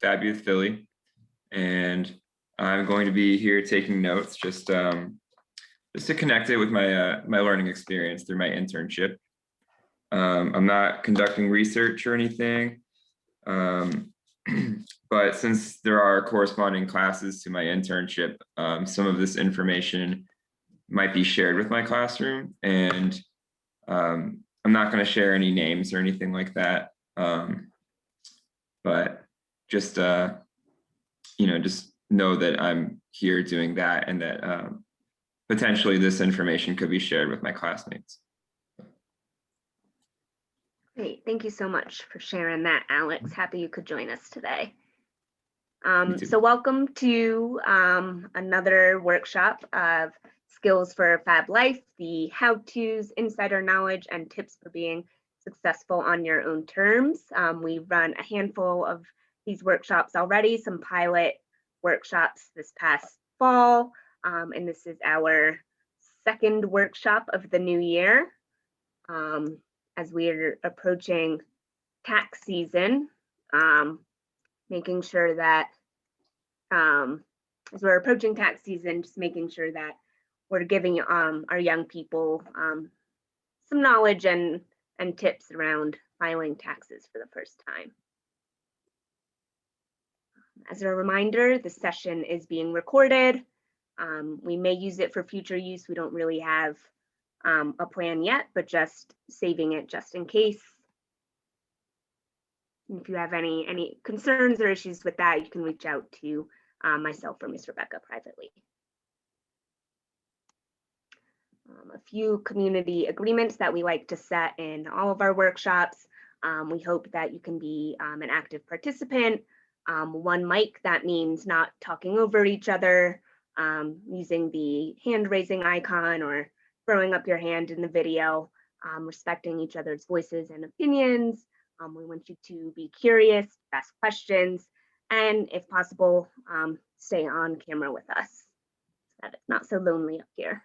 Fab Youth Philly, and I'm going to be here taking notes just to connect it with my learning experience through my internship. I'm not conducting research or anything, but since there are corresponding classes to my internship, some of this information might be shared with my classroom, and I'm not going to share any names or anything like that. But just just know that I'm here doing that, and that potentially this information could be shared with my classmates. Great, thank you so much for sharing that, Alex. Happy you could join us today. So welcome to another workshop of skills for Fab Life, the how-tos, insider knowledge, and tips for being successful on your own terms. We've run a handful of these workshops already, some pilot workshops this past fall, and this is our second workshop of the new year. As we're approaching tax season, making sure that as we're approaching tax season, just making sure that we're giving our young people some knowledge and tips around filing taxes for the first time. As a reminder, the session is being recorded. We may use it for future use. We don't really have a plan yet, but just saving it just in case. And if you have any concerns or issues with that, you can reach out to myself or Miss Rebecca privately. A few community agreements that we like to set in all of our workshops. We hope that you can be an active participant. One mic, that means not talking over each other, using the hand raising icon or throwing up your hand in the video, respecting each other's voices and opinions. We want you to be curious, ask questions, and if possible, stay on camera with us so that it's not so lonely up here.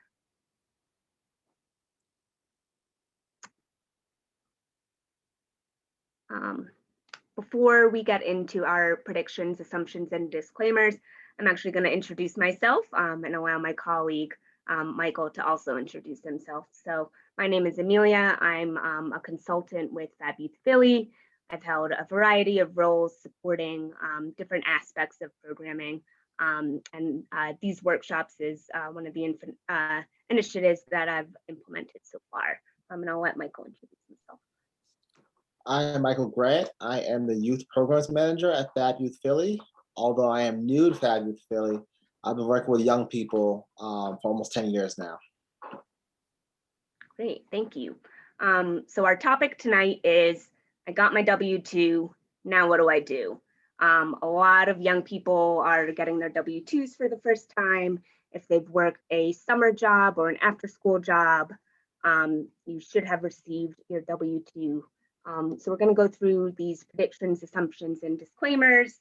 Before we get into our predictions, assumptions, and disclaimers, I'm actually going to introduce myself and allow my colleague, Michael, to also introduce himself. So my name is Amelia. I'm a consultant with Fab Youth Philly. I've held a variety of roles supporting different aspects of programming. And these workshops is one of the initiatives that I've implemented so far. And I'll let Michael introduce himself. I am Michael Grant. I am the Youth Programs Manager at Fab Youth Philly. Although I am new to Fab Youth Philly, I've been working with young people for almost 10 years now. Great, thank you. So our topic tonight is, I got my W-2, now what do I do? A lot of young people are getting their W-2s for the first time. If they've worked a summer job or an after-school job, you should have received your W-2. So we're going to go through these predictions, assumptions, and disclaimers,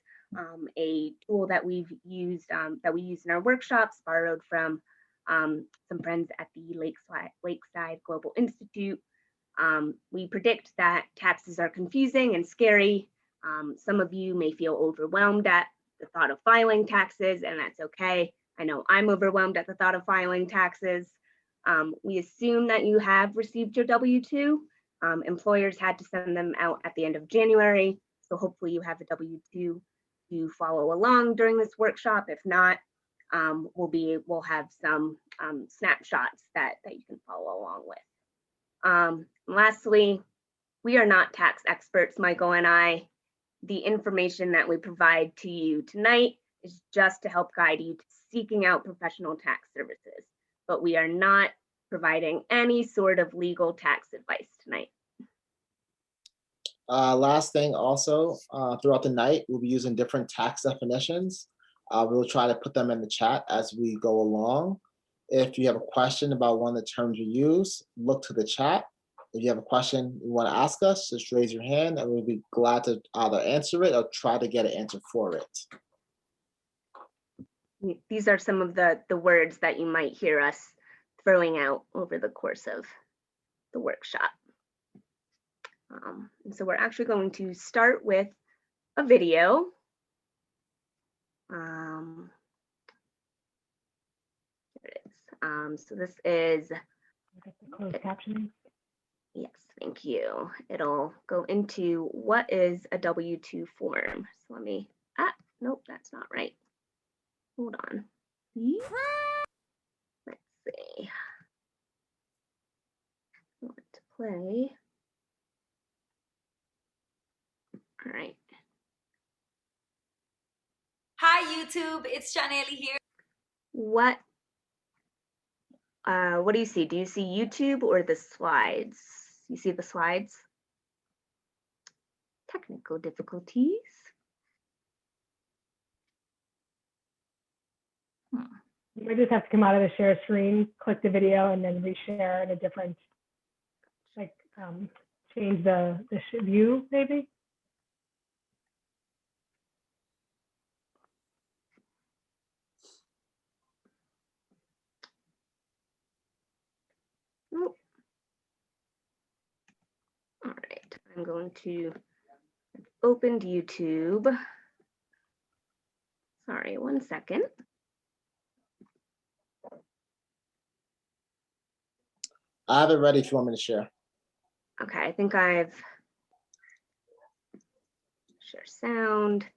a tool that we've used, that we use in our workshops, borrowed from some friends at the Lakeside Global Institute. We predict that taxes are confusing and scary. Some of you may feel overwhelmed at the thought of filing taxes, and that's okay. I know I'm overwhelmed at the thought of filing taxes. We assume that you have received your W-2. Employers had to send them out at the end of January, so hopefully you have a W-2 to follow along during this workshop. If not, we'll have some snapshots that you can follow along with. Lastly, we are not tax experts, Michael and I. The information that we provide to you tonight is just to help guide you to seeking out professional tax services, but we are not providing any sort of legal tax advice tonight. Last thing also, throughout the night, we'll be using different tax definitions. We'll try to put them in the chat as we go along. If you have a question about one of the terms we use, look to the chat. If you have a question you want to ask us, just raise your hand and we'll be glad to either answer it or try to get an answer for it. These are some of the words that you might hear us throwing out over the course of the workshop. And so we're actually going to start with a video Here it is. So this is, Closed captioning. yes, thank you. It'll go into what is a W-2 form. So let me, nope, that's not right. Hold on. Let's see. I want to play. All right. Hi YouTube, it's Janelle here. What do you see? Do you see YouTube or the slides? You see the slides? Technical difficulties. You might just have to come out of the share screen, click the video, and then reshare in a different, like, change the view maybe. Nope. All right, I'm going to open YouTube. Sorry, 1 second. I have it ready if you want me to share. Okay, I think I've share sound.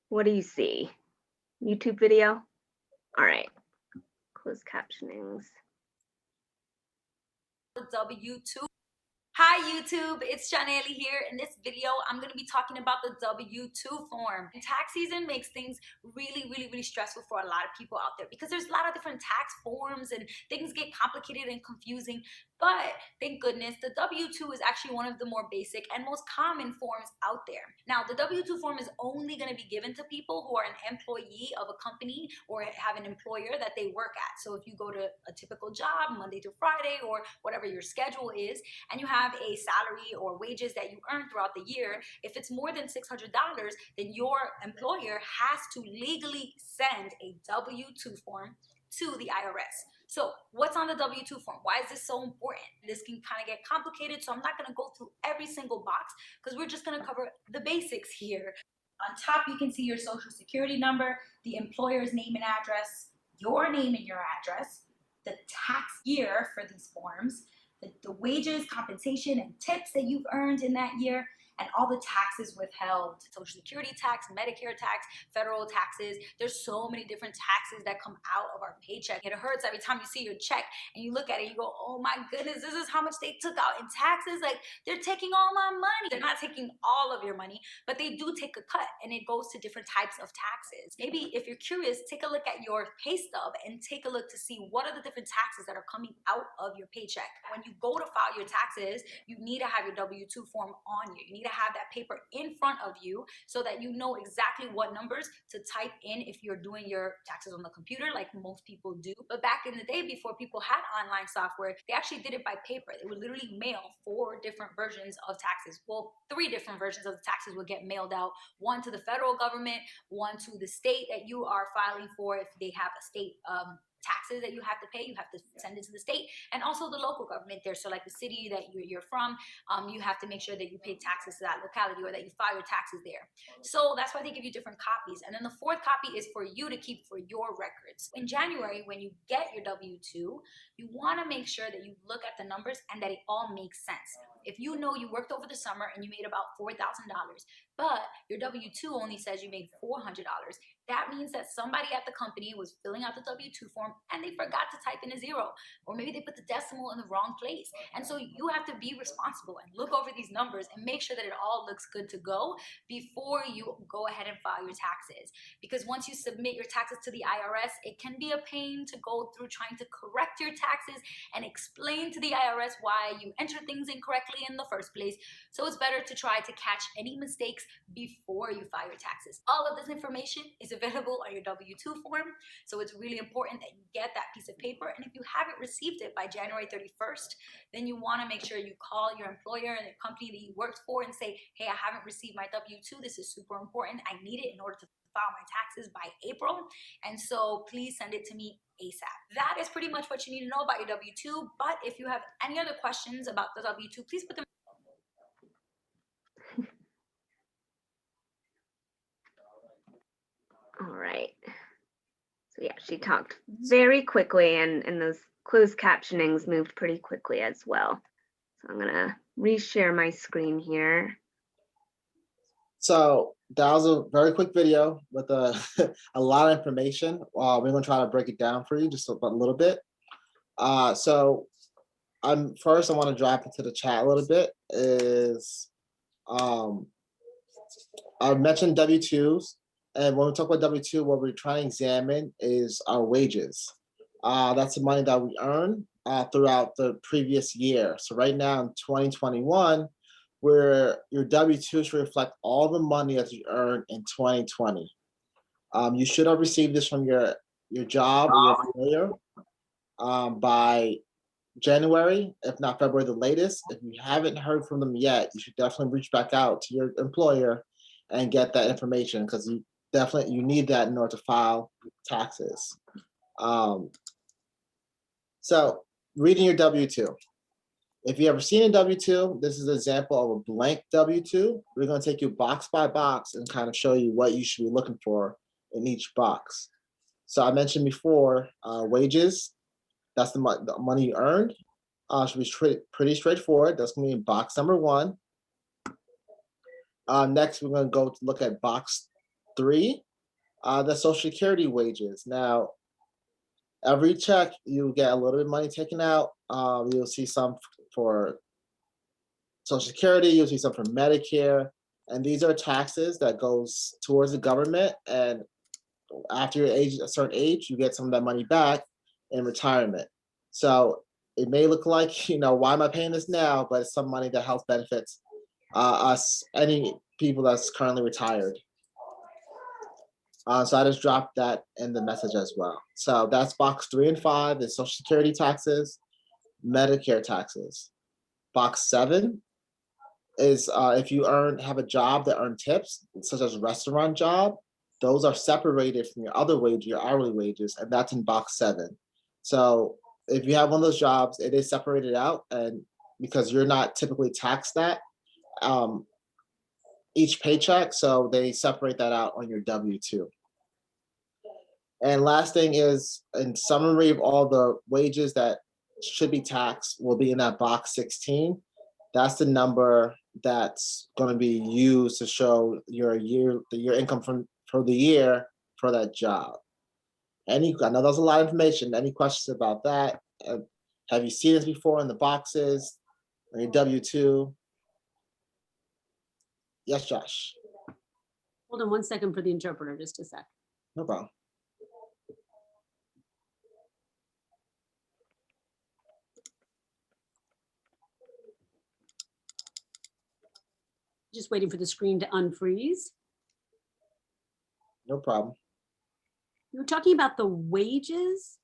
What do you see? YouTube video? All right, closed captionings. The W-2. Hi YouTube, it's Janelle here. In this video, I'm going to be talking about the W-2 form. And tax season makes things really stressful for a lot of people out there because there's a lot of different tax forms and things get complicated and confusing. But thank goodness, the W-2 is actually one of the more basic and most common forms out there. Now, the W-2 form is only going to be given to people who are an employee of a company or have an employer that they work at. So if you go to a typical job, Monday to Friday, or whatever your schedule is, and you have a salary or wages that you earn throughout the year, if it's more than $600, then your employer has to legally send a W-2 form to the IRS. So what's on the W-2 form? Why is this so important? This can kind of get complicated, so I'm not going to go through every single box because we're just going to cover the basics here. On top, you can see your social security number, the employer's name and address, your name and your address, the tax year for these forms, the wages, compensation, and tips that you've earned in that year, and all the taxes withheld. Social security tax, Medicare tax, federal taxes. There's so many different taxes that come out of our paycheck. It hurts every time you see your check and you look at it, you go, oh my goodness, this is how much they took out in taxes. Like, they're taking all my money. They're not taking all of your money, but they do take a cut, and it goes to different types of taxes. Maybe if you're curious, take a look at your pay stub and take a look to see what are the different taxes that are coming out of your paycheck. When you go to file your taxes, you need to have your W-2 form on you. You need to have that paper in front of you so that you know exactly what numbers to type in if you're doing your taxes on the computer like most people do. But back in the day, before people had online software, they actually did it by paper. They would literally mail 4 different versions of taxes. Well, 3 different versions of the taxes would get mailed out. One to the federal government, one to the state that you are filing for. If they have a state taxes that you have to pay, you have to send it to the state, and also the local government there. So like the city that you're from, you have to make sure that you pay taxes to that locality or that you file your taxes there. So that's why they give you different copies. And then the 4th copy is for you to keep for your records. In January, when you get your W-2, you want to make sure that you look at the numbers and that it all makes sense. If you know you worked over the summer and you made about $4,000, but your W-2 only says you made $400, that means that somebody at the company was filling out the W-2 form and they forgot to type in a 0, or maybe they put the decimal in the wrong place. And so you have to be responsible and look over these numbers and make sure that it all looks good to go before you go ahead and file your taxes. Because once you submit your taxes to the IRS, it can be a pain to go through trying to correct your taxes and explain to the IRS why you entered things incorrectly in the first place. So it's better to try to catch any mistakes before you file your taxes. All of this information is available on your W-2 form, so it's really important that you get that piece of paper. And if you haven't received it by January 31st, then you want to make sure you call your employer and the company that you worked for and say, hey, I haven't received my W-2. This is super important. I need it in order to file my taxes by April, and so please send it to me ASAP. That is pretty much what you need to know about your W-2, but if you have any other questions about the W-2, please put them yeah, she talked very quickly and those closed captionings moved pretty quickly as well. So I'm gonna reshare my screen here. So that was a very quick video with a, a lot of information. We're gonna try to break it down for you just a little bit. So first I want to drop into the chat a little bit is I mentioned W-2s, and when we talk about W-2, what we're trying to examine is our wages. That's the money that we earn throughout the previous year. So right now in 2021, where your W-2 should reflect all the money that you earned in 2020. You should have received this from your job or your employer by January, if not February, the latest. If you haven't heard from them yet, you should definitely reach back out to your employer and get that information, because you need that in order to file taxes. So reading your W-2. If you ever seen a W-2, this is an example of a blank W-2. We're going to take you box by box and kind of show you what you should be looking for in each box. So I mentioned before, wages, that's the money you earned. Should be pretty straightforward. That's going to be box number 1. Next, we're going to go to look at box 3, the Social Security wages. Now, every check, you get a little bit of money taken out. You'll see some for Social Security, you'll see some for Medicare, and these are taxes that goes towards the government. And after your age, a certain age, you get some of that money back in retirement. So it may look like, why am I paying this now? But it's some money that helps benefits any people that's currently retired. So I just dropped that in the message as well. So that's box 3 and 5 is Social Security taxes, Medicare taxes. Box 7 is if you have a job that earn tips, such as a restaurant job, those are separated from your other wage, your hourly wages, and that's in box 7. So if you have one of those jobs, it is separated out, and because you're not typically taxed that each paycheck, so they separate that out on your W-2. And last thing is, in summary of all the wages that should be taxed will be in that box 16. That's the number that's going to be used to show your income for the year for that job. I know that was a lot of information. Any questions about that? Have you seen this before in the boxes or your W-2? Yes, Josh. Hold on 1 second for the interpreter, just a sec. No problem. Just waiting for the screen to unfreeze. No problem. You were talking about the wages.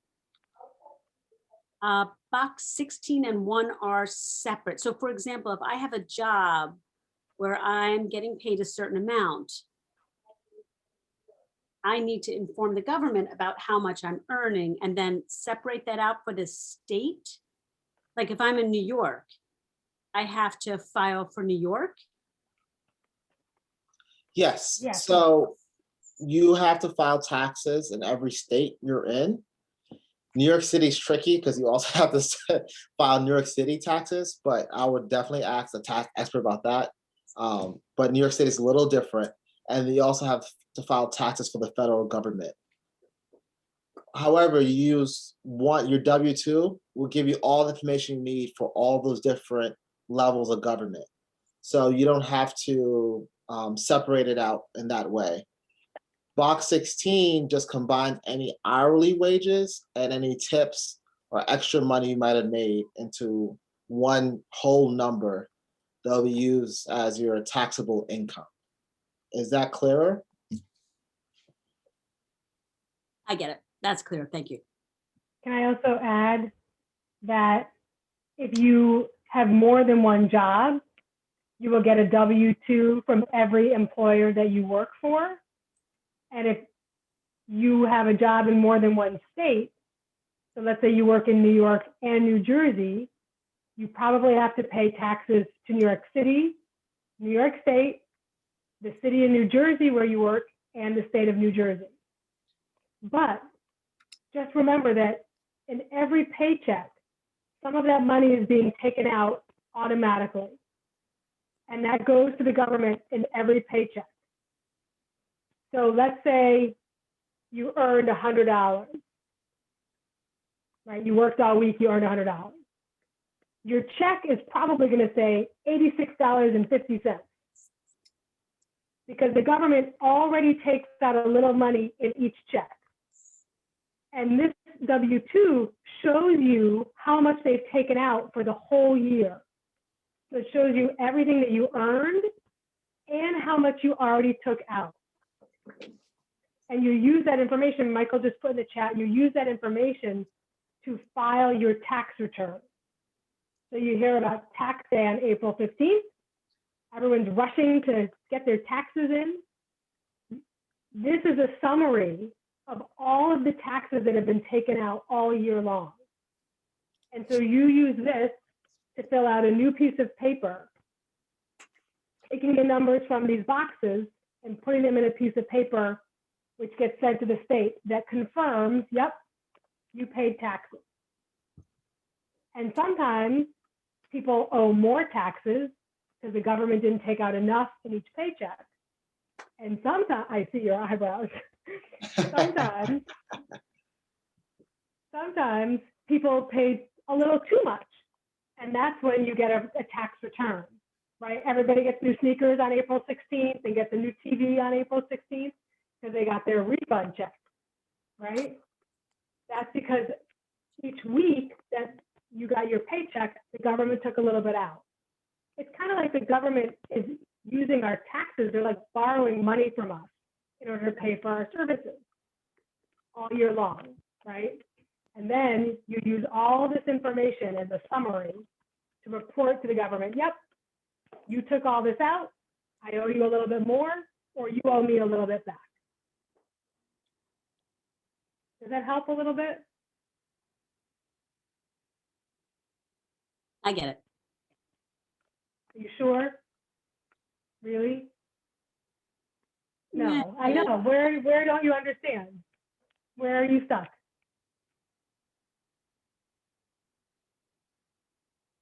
Box 16 and 1 are separate. So for example, if I have a job where I'm getting paid a certain amount, I need to inform the government about how much I'm earning and then separate that out for the state. Like if I'm in New York, I have to file for New York. Yes. Yes. So you have to file taxes in every state you're in. New York City is tricky because you also have to file New York City taxes, but I would definitely ask a tax expert about that. But New York City is a little different, and you also have to file taxes for the federal government. However, your W-2 will give you all the information you need for all those different levels of government. So you don't have to separate it out in that way. Box 16 just combines any hourly wages and any tips or extra money you might have made into one whole number that'll be used as your taxable income. Is that clearer? I get it. That's clear. Thank you. Can I also add that if you have more than one job, you will get a W-2 from every employer that you work for. And if you have a job in more than one state, so let's say you work in New York and New Jersey, you probably have to pay taxes to New York City, New York State, the city of New Jersey where you work, and the state of New Jersey. But just remember that in every paycheck, some of that money is being taken out automatically. And that goes to the government in every paycheck. So let's say you earned $100, right? You worked all week, you earned $100. Your check is probably going to say $86.50 because the government already takes out a little money in each check. And this W-2 shows you how much they've taken out for the whole year. So it shows you everything that you earned and how much you already took out. And you use that information, Michael just put in the chat, you use that information to file your tax return. So you hear about tax day on April 15th. Everyone's rushing to get their taxes in. This is a summary of all of the taxes that have been taken out all year long. And so you use this to fill out a new piece of paper, taking the numbers from these boxes and putting them in a piece of paper, which gets sent to the state that confirms, yep, you paid taxes. And sometimes people owe more taxes because the government didn't take out enough in each paycheck. And sometimes, I see your eyebrows. sometimes people paid a little too much. And that's when you get a tax return, right? Everybody gets new sneakers on April 16th and gets a new TV on April 16th because they got their refund check, right? That's because each week that you got your paycheck, the government took a little bit out. It's kind of like the government is using our taxes. They're like borrowing money from us in order to pay for our services all year long, right? And then you use all this information as a summary to report to the government, yep, you took all this out, I owe you a little bit more, or you owe me a little bit back. Does that help a little bit? I get it. Are you sure? Really? No, I know. Where don't you understand? Where are you stuck?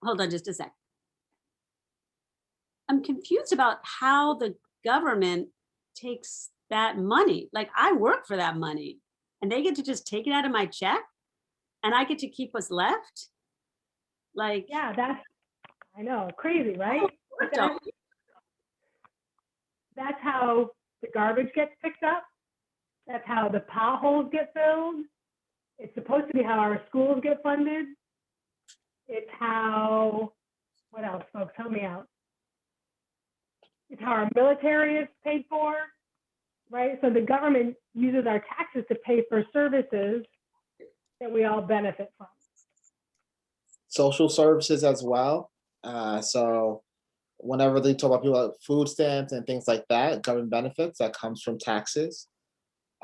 Hold on just a sec. I'm confused about how the government takes that money. Like, I work for that money and they get to just take it out of my check and I get to keep what's left. Like, Yeah, that's, I know, crazy, right? But that's how the garbage gets picked up. That's how the potholes get filled. It's supposed to be how our schools get funded. It's how, what else, folks, help me out. It's how our military is paid for, right? So the government uses our taxes to pay for services that we all benefit from. Social services as well. So whenever they talk about people like food stamps and things like that, government benefits, that comes from taxes.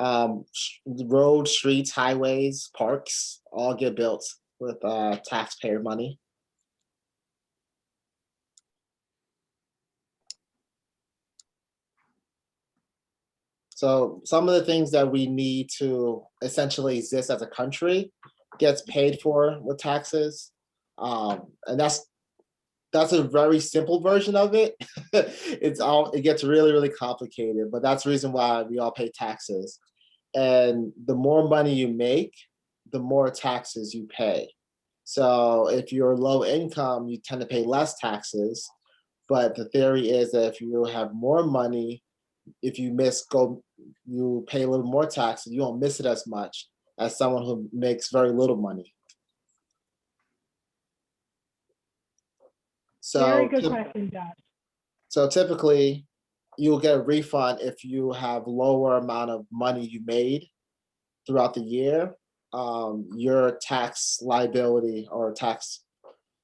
Roads, streets, highways, parks, all get built with taxpayer money. So some of the things that we need to essentially exist as a country gets paid for with taxes. And that's a very simple version of it. It gets really, really complicated, but that's the reason why we all pay taxes. And the more money you make, the more taxes you pay. So if you're low income, you tend to pay less taxes. But the theory is that if you have more money, if you you pay a little more taxes, you don't miss it as much as someone who makes very little money. So very good question, Josh. So typically, you'll get a refund if you have lower amount of money you made throughout the year. Your tax liability or tax,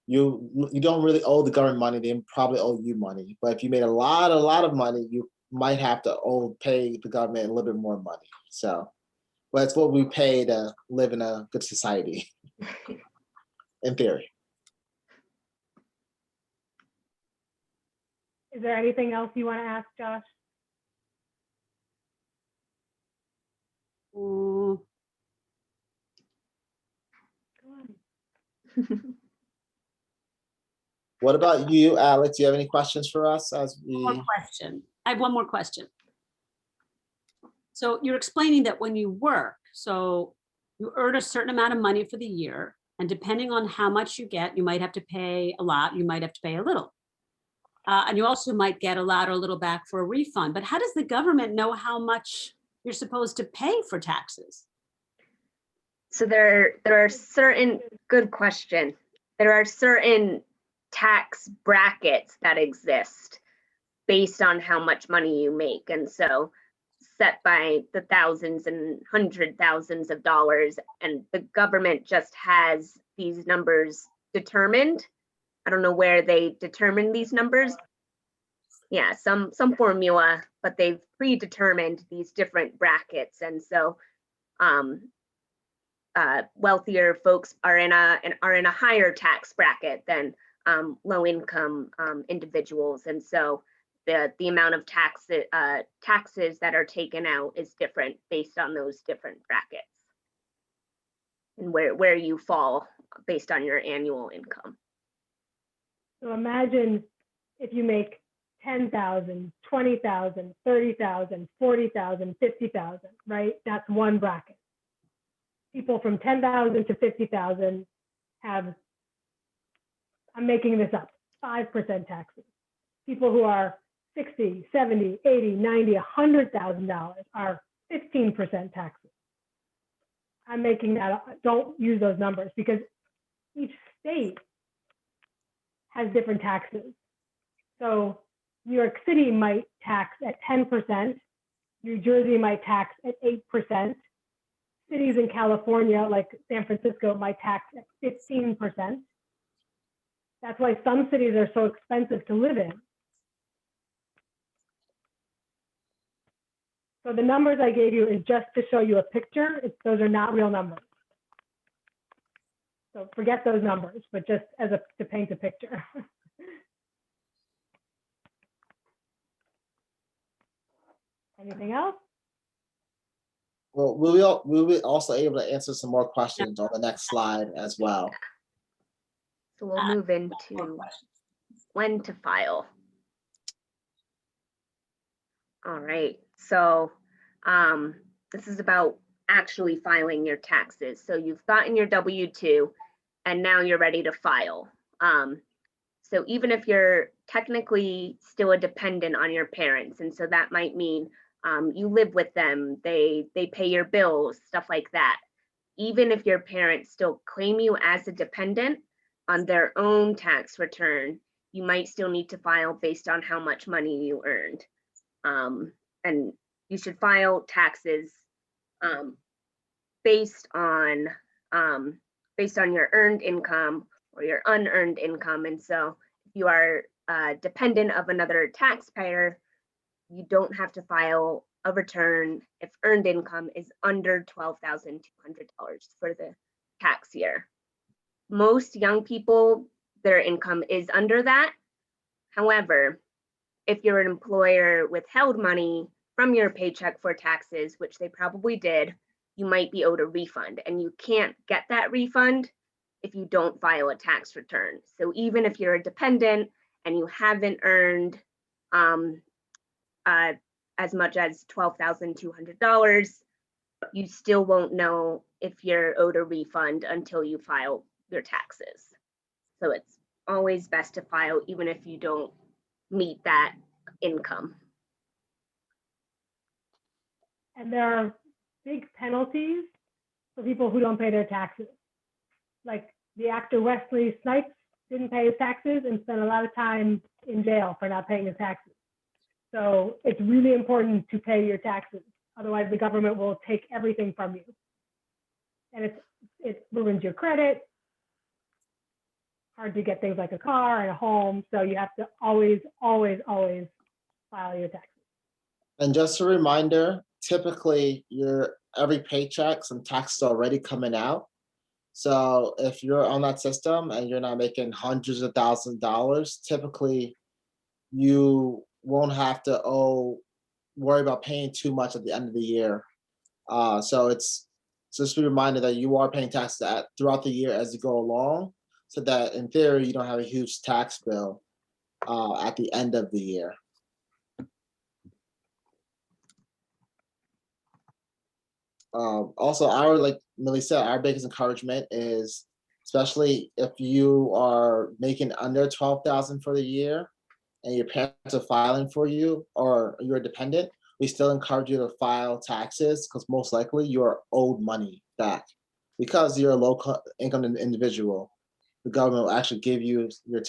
you don't really owe the government money. They probably owe you money. But if you made a lot of money, you might have to pay the government a little bit more money. So, but it's what we pay to live in a good society, in theory. Is there anything else you want to ask, Josh? What about you, Alex? Do you have any questions for us as we? One more question. I have one more question. So you're explaining that when you work, so you earn a certain amount of money for the year, and depending on how much you get, you might have to pay a lot, you might have to pay a little. And you also might get a lot or a little back for a refund. But how does the government know how much you're supposed to pay for taxes? So there are certain, good question. There are certain tax brackets that exist based on how much money you make. And so set by the thousands and hundred thousands of dollars, and the government just has these numbers determined. I don't know where they determine these numbers. Yeah, some formula, but they've predetermined these different brackets. And so wealthier folks are in a higher tax bracket than low income individuals. And so the amount of taxes that are taken out is different based on those different brackets and where you fall based on your annual income. So imagine if you make 10,000, 20,000, 30,000, 40,000, 50,000, right? That's one bracket. People from 10,000 to 50,000 have, I'm making this up, 5% taxes. People who are 60, 70, 80, 90, $100,000 are 15% taxes. I'm making that up. Don't use those numbers because each state has different taxes. So New York City might tax at 10%, New Jersey might tax at 8%, cities in California, like San Francisco, might tax at 15%. That's why some cities are so expensive to live in. So the numbers I gave you is just to show you a picture. Those are not real numbers. So forget those numbers, but just to paint a picture. Anything else? Well, we'll be also able to answer some more questions on the next slide as well. So we'll move into when to file. All right, so this is about actually filing your taxes. So you've gotten your W-2 and now you're ready to file. So even if you're technically still a dependent on your parents, and so that might mean you live with them, they pay your bills, stuff like that. Even if your parents still claim you as a dependent on their own tax return, you might still need to file based on how much money you earned. And you should file taxes based on your earned income or your unearned income. And so if you are dependent of another taxpayer, you don't have to file a return if earned income is under $12,200 for the tax year. Most young people, their income is under that. However, if your employer withheld money from your paycheck for taxes, which they probably did, you might be owed a refund, and you can't get that refund if you don't file a tax return. So even if you're a dependent and you haven't earned as much as $12,200, you still won't know if you're owed a refund until you file your taxes. So it's always best to file even if you don't meet that income. And there are big penalties for people who don't pay their taxes. Like the actor Wesley Snipes didn't pay his taxes and spent a lot of time in jail for not paying his taxes. So it's really important to pay your taxes. Otherwise, the government will take everything from you. And it ruins your credit. Hard to get things like a car and a home. So you have to always, always, always file your taxes. And just a reminder, typically every paycheck, some tax is already coming out. So if you're on that system and you're not making hundreds of thousands of dollars, typically you won't have to worry about paying too much at the end of the year. So it's just be reminded that you are paying taxes throughout the year as you go along. so that in theory, you don't have a huge tax bill at the end of the year. Also, like Millie said, our biggest encouragement is, especially if you are making under 12,000 for the year and your parents are filing for you or you're a dependent, we still encourage you to file taxes because most likely you're owed money back. Because you're a low income individual, the government will actually give you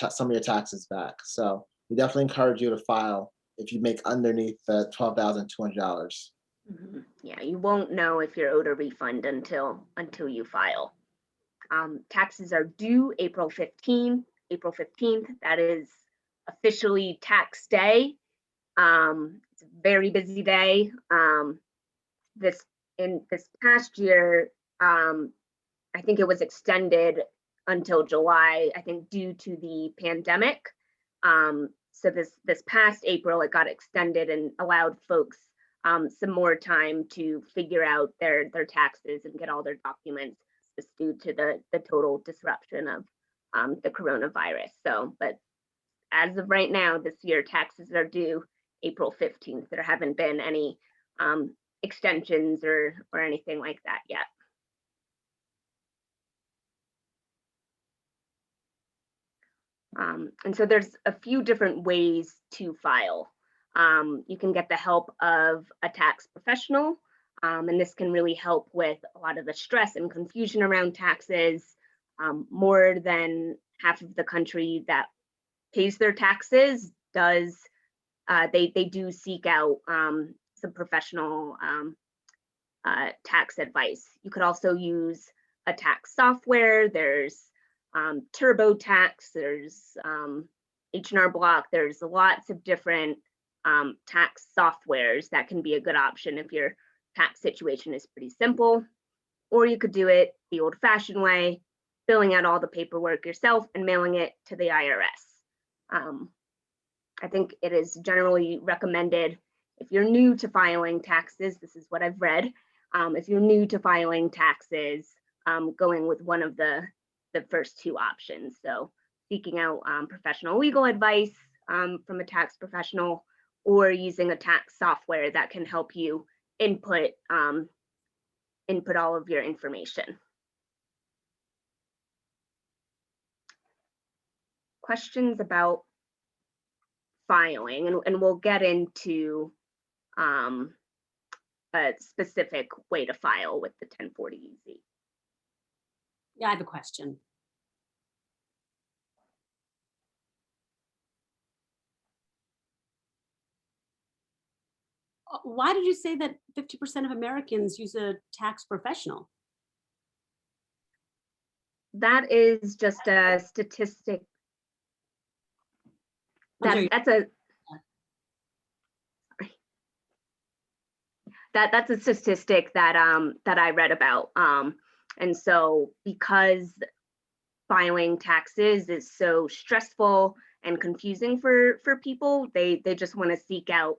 some of your taxes back. So we definitely encourage you to file if you make underneath the $12,200. Yeah, you won't know if you're owed a refund until you file. Taxes are due April 15th. That is officially tax day. It's a very busy day. This past year, I think it was extended until July, I think due to the pandemic. So this past April, it got extended and allowed folks some more time to figure out their taxes and get all their documents, just due to the total disruption of the coronavirus. So, but as of right now, this year, taxes are due April 15th. There haven't been any extensions or anything like that yet. And so there's a few different ways to file. You can get the help of a tax professional, and this can really help with a lot of the stress and confusion around taxes. More than half of the country that pays their taxes they do seek out some professional tax advice. You could also use a tax software. There's TurboTax, there's H&R Block. There's lots of different tax softwares that can be a good option if your tax situation is pretty simple. Or you could do it the old-fashioned way, filling out all the paperwork yourself and mailing it to the IRS. I think it is generally recommended if you're new to filing taxes, this is what I've read, if you're new to filing taxes, going with one of the first two options. So seeking out professional legal advice from a tax professional, or using a tax software that can help you input all of your information. Questions about filing, and we'll get into a specific way to file with the 1040EZ. Yeah, I have a question. Why did you say that 50% of Americans use a tax professional? That is just a statistic. That's a statistic that I read about. And so because filing taxes is so stressful and confusing for people, they just want to seek out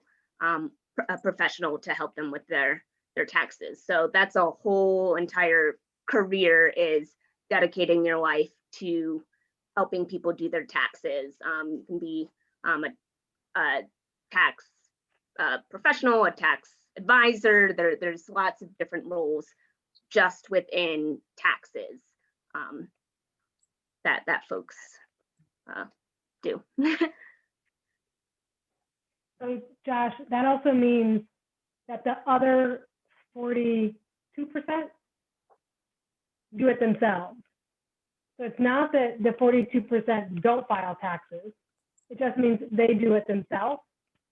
a professional to help them with their taxes. So that's a whole entire career, is dedicating your life to helping people do their taxes. You can be a tax professional, a tax advisor. There's lots of different roles just within taxes that folks do. So Josh, that also means that the other 42% do it themselves. So it's not that the 42% don't file taxes. It just means they do it themselves,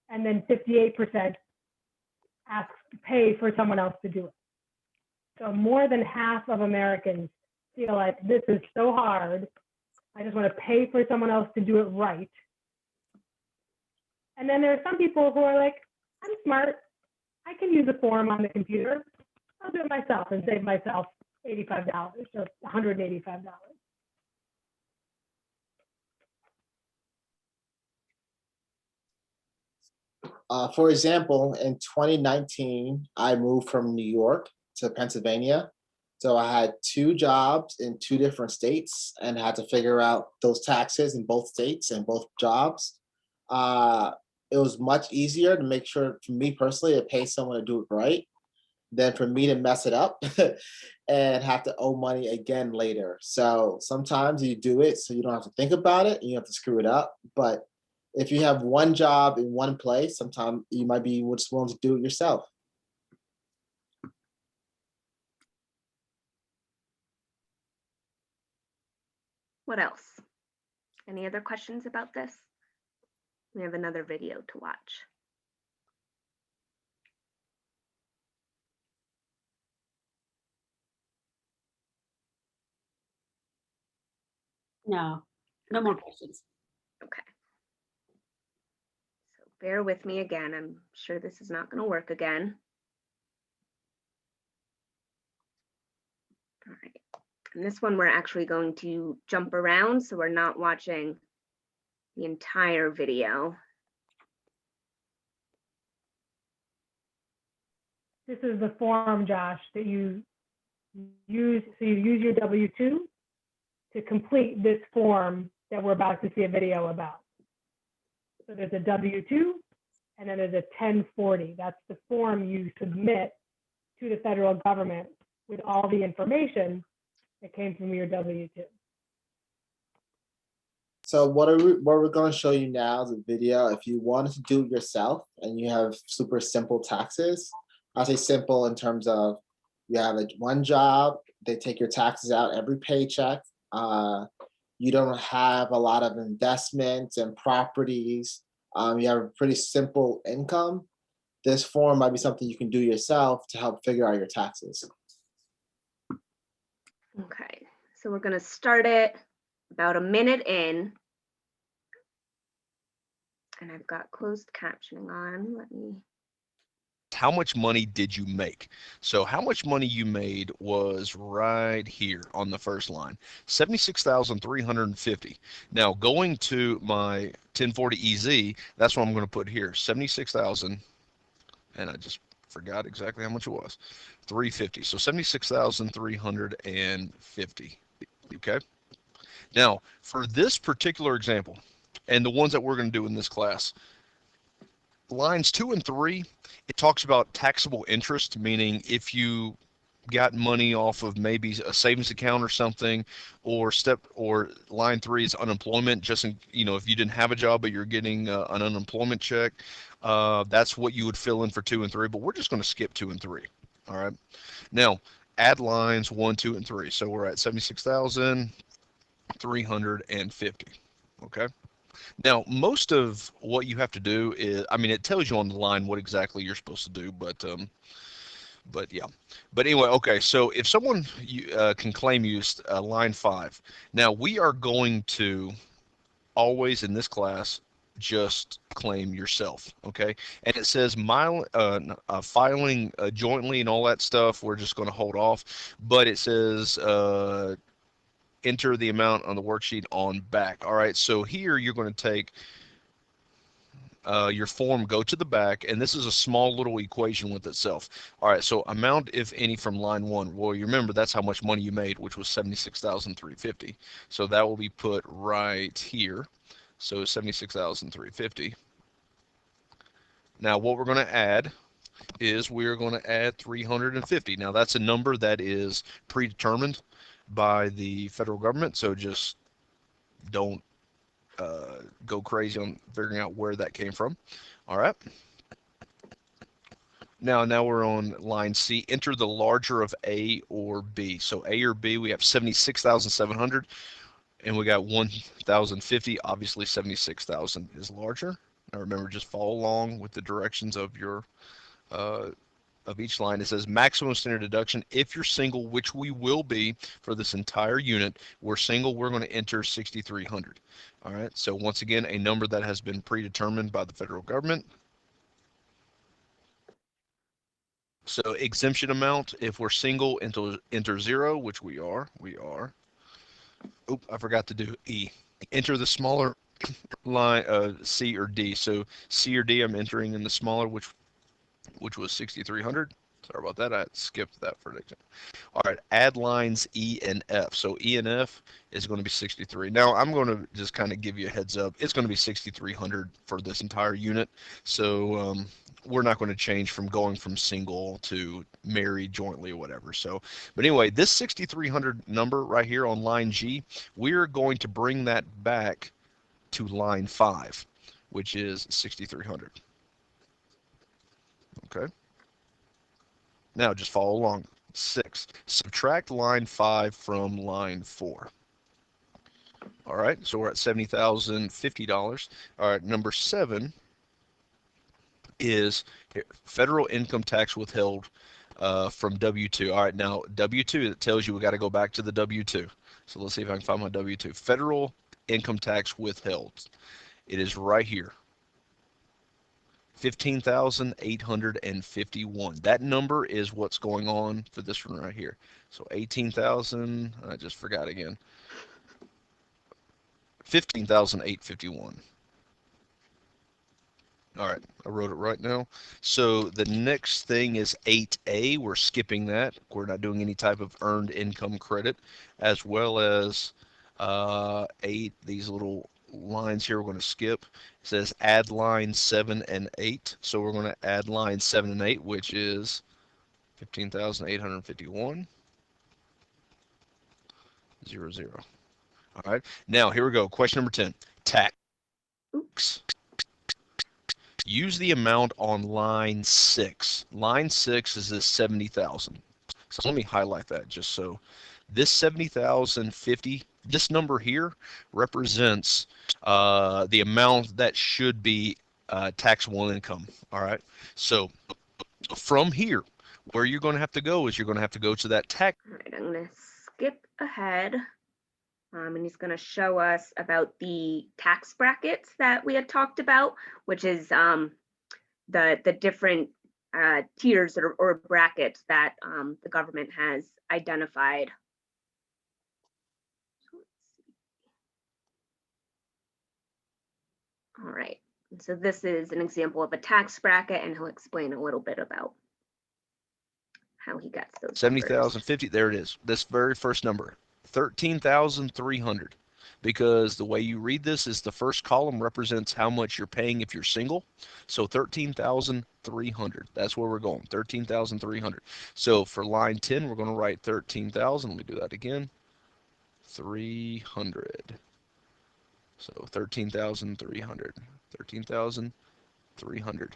and then 58% pay for someone else to do it. So more than half of Americans feel like this is so hard, I just want to pay for someone else to do it right. And then there are some people who are like, I'm smart, I can use a form on the computer, I'll do it myself and save myself $85, so $185. For example, in 2019, I moved from New York to Pennsylvania. So I had 2 jobs in 2 different states and had to figure out those taxes in both states and both jobs. Uh, it was much easier to make sure, for me personally, to pay someone to do it right than for me to mess it up and have to owe money again later. So sometimes you do it so you don't have to think about it and you have to screw it up. But if you have one job in one place, sometimes you might be just willing to do it yourself. What else? Any other questions about this? We have another video to watch. No, no more questions. Okay. So bear with me again. I'm sure this is not going to work again. All right. And this one, we're actually going to jump around, so we're not watching the entire video. This is the form, Josh, that you use. So you use your W-2 to complete this form that we're about to see a video about. So there's a W-2 and then there's a 1040. That's the form you submit to the federal government with all the information that came from your W-2. So what we're going to show you now is a video. If you wanted to do it yourself and you have super simple taxes, I say simple in terms of you have one job, they take your taxes out every paycheck. You don't have a lot of investments and properties. You have a pretty simple income. This form might be something you can do yourself to help figure out your taxes. Okay, so we're going to start it about a minute in. And I've got closed captioning on. Let me. How much money did you make? So how much money you made was right here on the first line, 76,350. Now going to my 1040 EZ, that's what I'm going to put here, 76,000, and I just forgot exactly how much it was, 350. So 76,350. Okay. Now for this particular example, and the ones that we're going to do in this class, lines 2 and 3, it talks about taxable interest, meaning if you got money off of maybe a savings account or something, or line 3 is unemployment, just in, if you didn't have a job but you're getting an unemployment check, that's what you would fill in for 2 and 3, but we're just going to skip 2 and 3. All right. Now add lines 1, 2, and 3. So we're at 76,350. Okay. Now, most of what you have to do is, it tells you on the line what exactly you're supposed to do, but yeah. But anyway, okay, so if someone can claim you line 5, now we are going to always in this class just claim yourself, okay? And it says filing jointly and all that stuff, we're just going to hold off, but it says enter the amount on the worksheet on back. All right, so here you're going to take your form, go to the back, and this is a small little equation with itself. All right, so amount, if any, from line 1. Well, you remember that's how much money you made, which was 76,350. So that will be put right here. So 76,350. Now what we're going to add is we're going to add 350. Now that's a number that is predetermined by the federal government, so just don't go crazy on figuring out where that came from. All right. Now we're on line C. Enter the larger of A or B. So A or B, we have 76,700, and we got 1,050. Obviously, 76,000 is larger. Now remember, just follow along with the directions of your of each line. It says maximum standard deduction if you're single, which we will be for this entire unit. We're single, we're going to enter 6,300. All right, so once again, a number that has been predetermined by the federal government. So exemption amount, if we're single, enter 0, which we are. Oop, I forgot to do E. Enter the smaller line, C or D. So C or D, I'm entering in the smaller, which was 6,300. Sorry about that. I skipped that prediction. All right, add lines E and F. So E and F is going to be 63. Now I'm going to just kind of give you a heads up. It's going to be 6,300 for this entire unit. So we're not going to change from going from single to married jointly or whatever. So, but anyway, this 6,300 number right here on line G, we're going to bring that back to line 5, which is 6,300. Okay. Now just follow along. 6. Subtract line 5 from line 4. All right, so we're at $70,050. All right, number 7 is federal income tax withheld from W-2. All right, now W-2, it tells you we got to go back to the W-2. So let's see if I can find my W-2. Federal income tax withheld. It is right here. 15,851. That number is what's going on for this one right here. So 18,000, I just forgot again. 15,851. All right, I wrote it right now. So the next thing is 8A. We're skipping that. We're not doing any type of earned income credit, as well as 8, these little lines here we're going to skip. It says add lines 7 and 8. So we're going to add lines 7 and 8, which is 15,851. 0, 0. All right. Now here we go. Question number 10. Tax. Use the amount on line 6. Line 6 is this 70,000. So let me highlight that just so. This 70,050, this number here represents the amount that should be taxable income. All right. So from here, where you're going to have to go is you're going to have to go to that tax. All right, I'm going to skip ahead. And he's going to show us about the tax brackets that we had talked about, which is the different tiers or brackets that the government has identified. All right, so this is an example of a tax bracket, and he'll explain a little bit about how he gets those. 70,050, there it is. This very first number, 13,300. Because the way you read this is the first column represents how much you're paying if you're single. So 13,300. That's where we're going. 13,300. So for line 10, we're going to write 13,000. Let me do that again. 300. So 13,300. 13,300.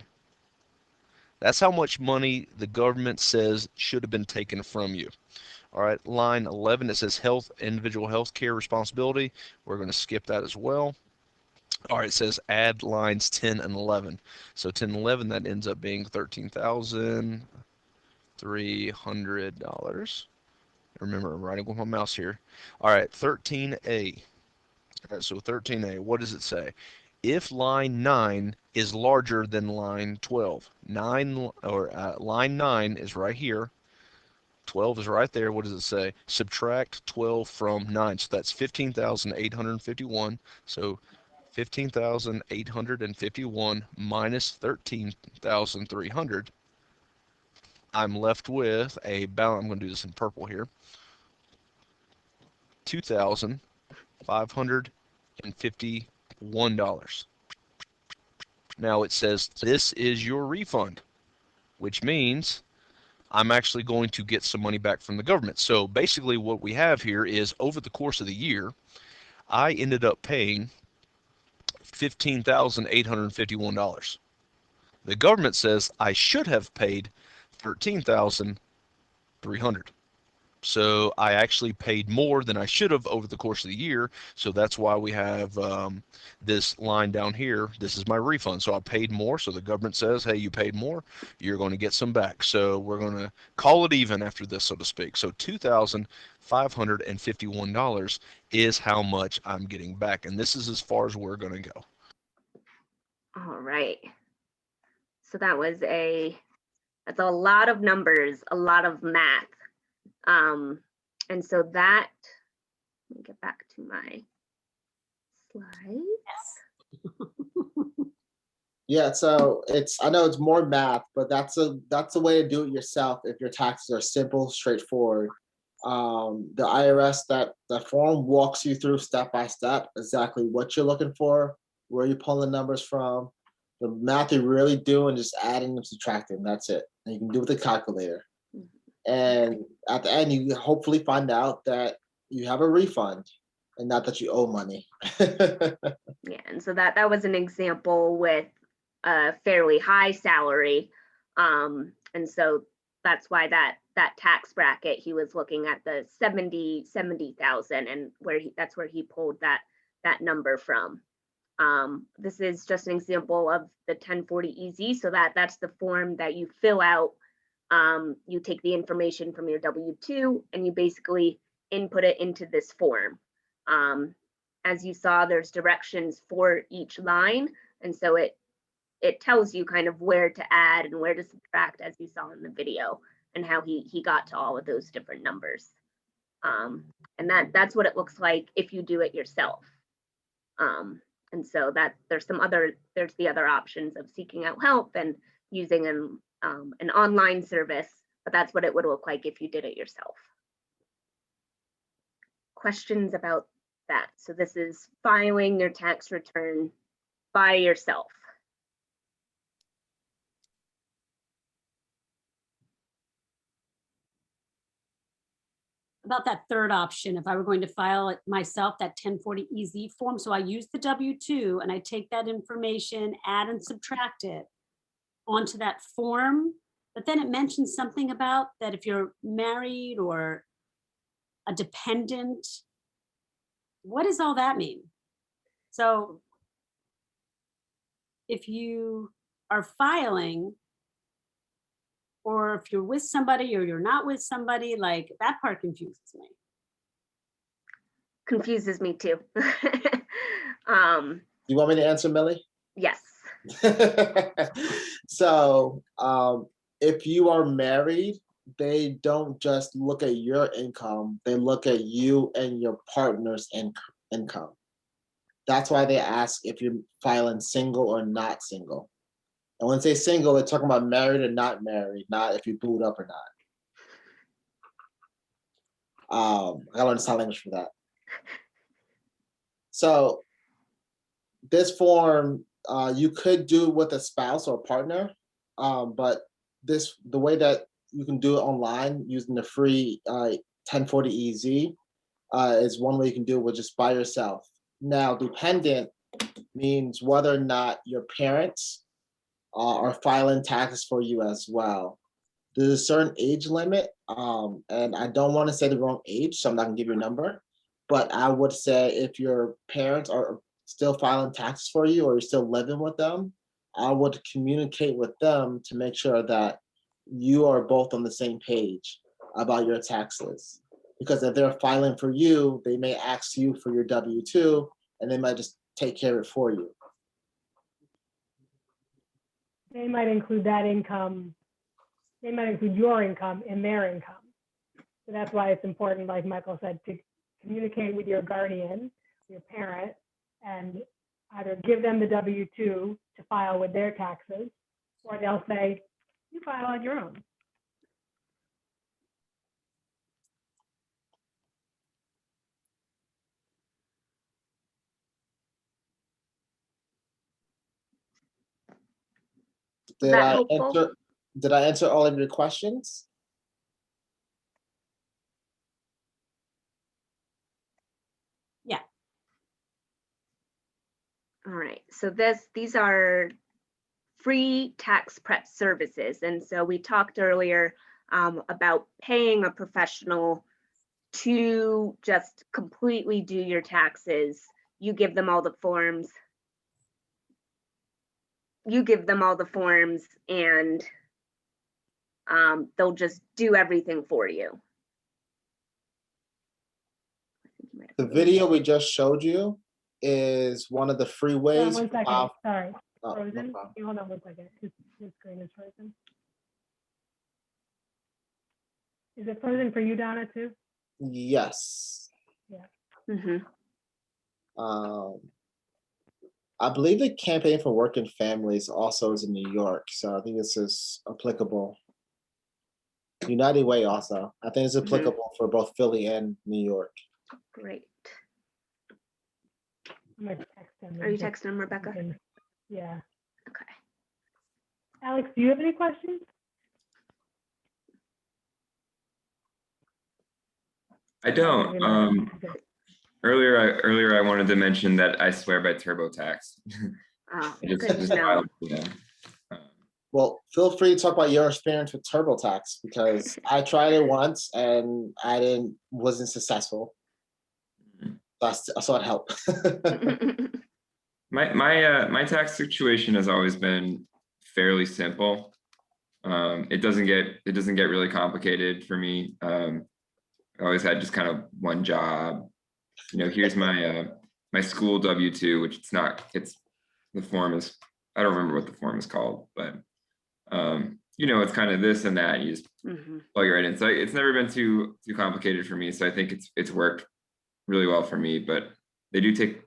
That's how much money the government says should have been taken from you. All right, line 11, it says health, individual health care responsibility. We're going to skip that as well. All right, it says add lines 10 and 11. So 10 and 11, that ends up being $13,300. Remember, I'm writing with my mouse here. All right, 13A. All right, so 13A, what does it say? If line 9 is larger than line 12, line 9 is right here. 12 is right there. What does it say? Subtract 12 from 9. So that's 15,851. So 15,851 minus 13,300. I'm left with a balance. I'm going to do this in purple here. $2,551. Now it says this is your refund, which means I'm actually going to get some money back from the government. So basically what we have here is over the course of the year, I ended up paying $15,851. The government says I should have paid $13,300. So I actually paid more than I should have over the course of the year. So that's why we have this line down here. This is my refund. So I paid more. So the government says, hey, you paid more. You're going to get some back. So we're going to call it even after this, so to speak. So $2,551 is how much I'm getting back. And this is as far as we're going to go. All right. So that's a lot of numbers, a lot of math. And so that, let me get back to my slides. Yes. Yeah, so I know it's more math, but that's a way to do it yourself if your taxes are simple, straightforward. The IRS, that form walks you through step by step exactly what you're looking for, where you're pulling the numbers from. The math you're really doing just adding and subtracting. That's it. And you can do it with a calculator. And at the end, you hopefully find out that you have a refund and not that you owe money. Yeah, and so that was an example with a fairly high salary. And so that's why that tax bracket, he was looking at the 70,000 and that's where he pulled that number from. This is just an example of the 1040 EZ. So that's the form that you fill out. You take the information from your W-2 and you basically input it into this form. As you saw, there's directions for each line. And so it tells you kind of where to add and where to subtract, as you saw in the video, and how he got to all of those different numbers. And that's what it looks like if you do it yourself. And so there's the other options of seeking out help and using an online service, but that's what it would look like if you did it yourself. Questions about that? So this is filing your tax return by yourself. About that third option, if I were going to file it myself, that 1040 EZ form. So I use the W-2 and I take that information, add and subtract it onto that form. But then it mentions something about that if you're married or a dependent, what does all that mean? So if you are filing, or if you're with somebody or you're not with somebody, like that part confuses me. Confuses me too. You want me to answer, Millie? Yes. So if you are married, they don't just look at your income, they look at you and your partner's income. That's why they ask if you're filing single or not single. And when they say single, they're talking about married or not married, not if you booed up or not. I gotta learn sign language for that. So this form, you could do with a spouse or a partner, but the way that you can do it online using the free 1040 EZ is one way you can do it with just by yourself. Now, dependent means whether or not your parents are filing taxes for you as well. There's a certain age limit, and I don't want to say the wrong age, so I'm not gonna give you a number, but I would say if your parents are still filing taxes for you or you're still living with them, I would communicate with them to make sure that you are both on the same page about your taxes. Because if they're filing for you, they may ask you for your W-2 and they might just take care of it for you. They might include that income, they might include your income in their income. So that's why it's important, like Michael said, to communicate with your guardian, your parent, and either give them the W-2 to file with their taxes, or they'll say, you file on your own. Did I answer all of your questions? Yeah. All right, so these are free tax prep services. And so we talked earlier about paying a professional to just completely do your taxes. You give them all the forms. And they'll just do everything for you. The video we just showed you is one of the free ways. One second, sorry. Oh, Frozen? no problem. Hold on 1 second. His screen is frozen. Is it frozen for you, Donna, too? Yes. Mm-hmm. I believe the campaign for working families also is in New York, so I think this is applicable. United Way also, I think it's applicable for both Philly and New York. Great. I'm gonna text him. Are you texting him, Rebecca? Yeah. Okay. Alex, do you have any questions? I don't. Earlier I wanted to mention that I swear by TurboTax. Oh, I just good to know. filed for them. Well, feel free to talk about your experience with TurboTax because I tried it once and wasn't successful. So it helped. My tax situation has always been fairly simple. It doesn't get really complicated for me. I always had just kind of one job. Here's my my school W-2, which the form is, I don't remember what the form is called, but it's kind of this and that. You just plug it right in. So it's never been too complicated for me. So I think it's worked really well for me, but they do take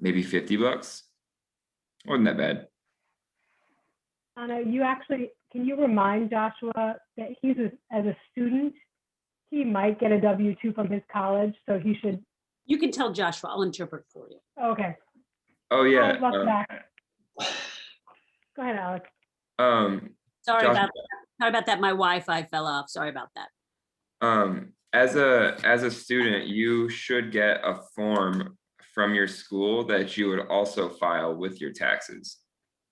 maybe $50. Wasn't that bad. Anna, can you remind Joshua that as a student, he might get a W-2 from his college, so he should. You can tell Joshua, I'll interpret for you. Okay. Oh yeah. Back. Go ahead, Alex. Sorry about that. My Wi-Fi fell off. Sorry about that. As a student, you should get a form from your school that you would also file with your taxes.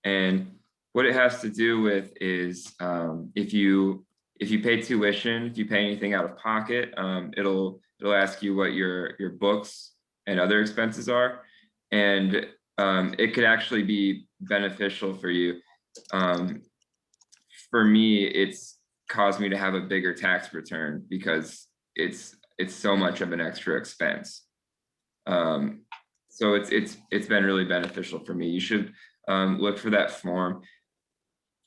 And what it has to do with is if you pay tuition, if you pay anything out of pocket, it'll ask you what your books and other expenses are, and it could actually be beneficial for you. For me, it's caused me to have a bigger tax return because it's so much of an extra expense. So it's been really beneficial for me. You should look for that form.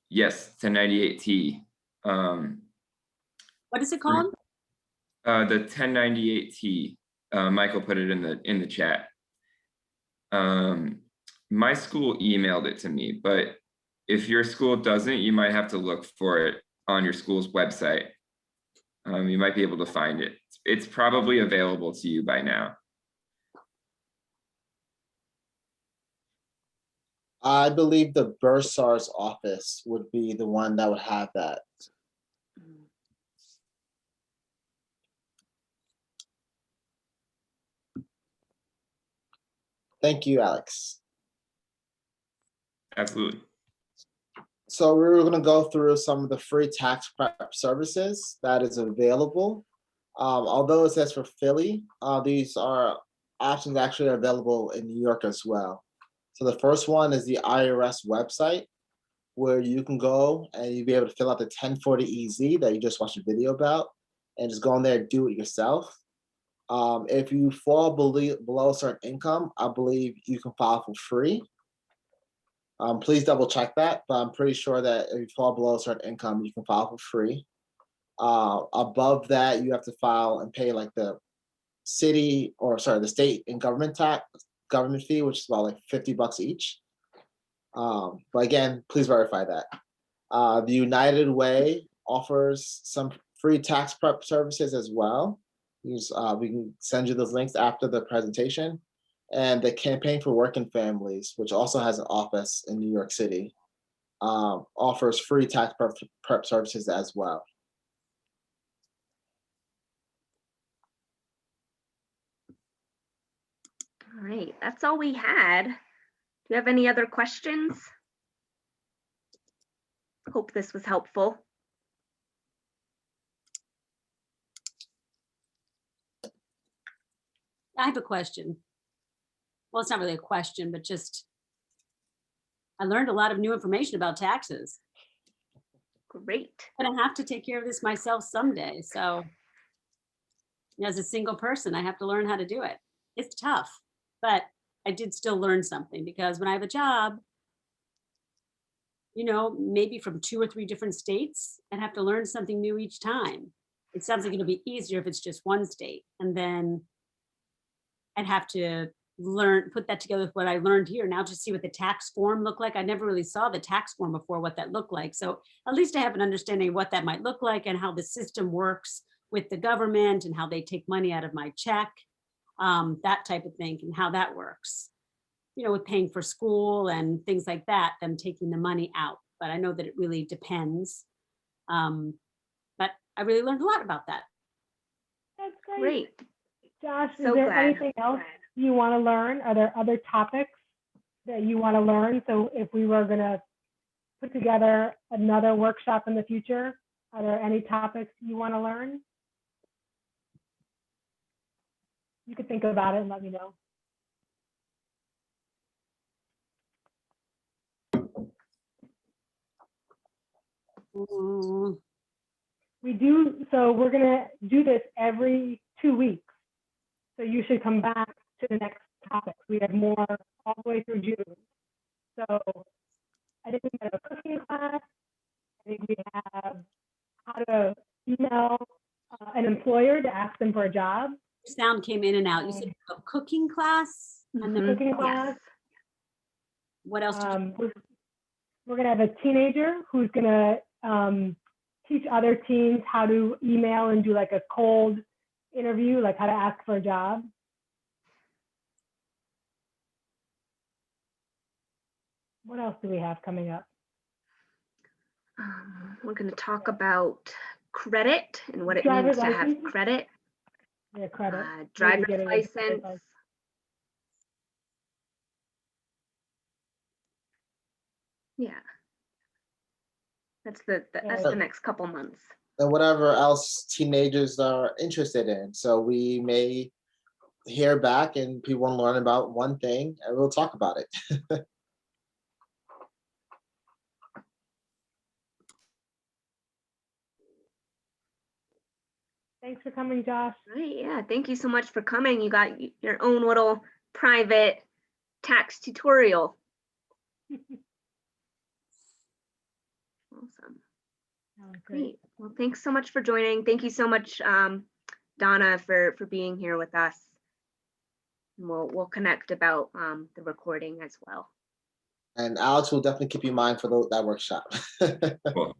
Yes, 1098T. What is it called? The 1098T. Michael put it in the chat. My school emailed it to me, but if your school doesn't, you might have to look for it on your school's website. You might be able to find it. It's probably available to you by now. I believe the Bursar's office would be the one that would have that. Thank you, Alex. Absolutely. So we're going to go through some of the free tax prep services that is available. Although it says for Philly, these are options actually available in New York as well. So the first one is the IRS website, where you can go and you'll be able to fill out the 1040 EZ that you just watched a video about, and just go in there and do it yourself. If you fall below a certain income, I believe you can file for free. Please double check that, but I'm pretty sure that if you fall below a certain income, you can file for free. Above that, you have to file and pay like the state and government fee, which is about like $50 each. But again, please verify that. The United Way offers some free tax prep services as well. We can send you those links after the presentation. And the Campaign for Working Families, which also has an office in New York City, offers free tax prep services as well. All right, that's all we had. Do you have any other questions? Hope this was helpful. I have a question. Well, it's not really a question, but just, I learned a lot of new information about taxes. Great. I'm gonna have to take care of this myself someday. So as a single person, I have to learn how to do it. It's tough, but I did still learn something, because when I have a job, maybe from 2 or 3 different states, and have to learn something new each time. It sounds like it'll be easier if it's just one state, and then I'd have to put that together with what I learned here now to see what the tax form looked like. I never really saw the tax form before, what that looked like. So at least I have an understanding of what that might look like and how the system works with the government and how they take money out of my check, that type of thing, and how that works. You know, with paying for school and things like that, them taking the money out. But I know that it really depends. But I really learned a lot about that. That's great. Great. Josh, is So there glad. anything else you want to learn? Are there other topics that you want to learn? So if we were going to put together another workshop in the future, are there any topics you want to learn? You could think about it and let me know. Mm, So we're going to do this every 2 weeks. So you should come back to the next topics. We have more all the way through June. So I think we have a cooking class. I think we have how to email an employer to ask them for a job. sound came in and out. You said a cooking class and then Mhm. Cooking class. Yes. what else? We're going to have a teenager who's going to teach other teens how to email and do like a cold interview, like how to ask for a job. What else do we have coming up? We're going to talk about credit and what it Driver's means to have license? credit. Yeah, credit. Maybe Driver's getting a driver's license. license. Yeah. That's the next couple months. And whatever else teenagers are interested in. So we may hear back and people want to learn about one thing and we'll talk about it. Thanks for coming, Josh. Right, yeah, thank you so much for coming. You got your own little private tax tutorial. Awesome. That was Great. Well, thanks so much for joining. Thank you so much, Donna, for being here with us. And we'll connect about the recording as well. And Alex will definitely keep you in mind for that workshop. Cool.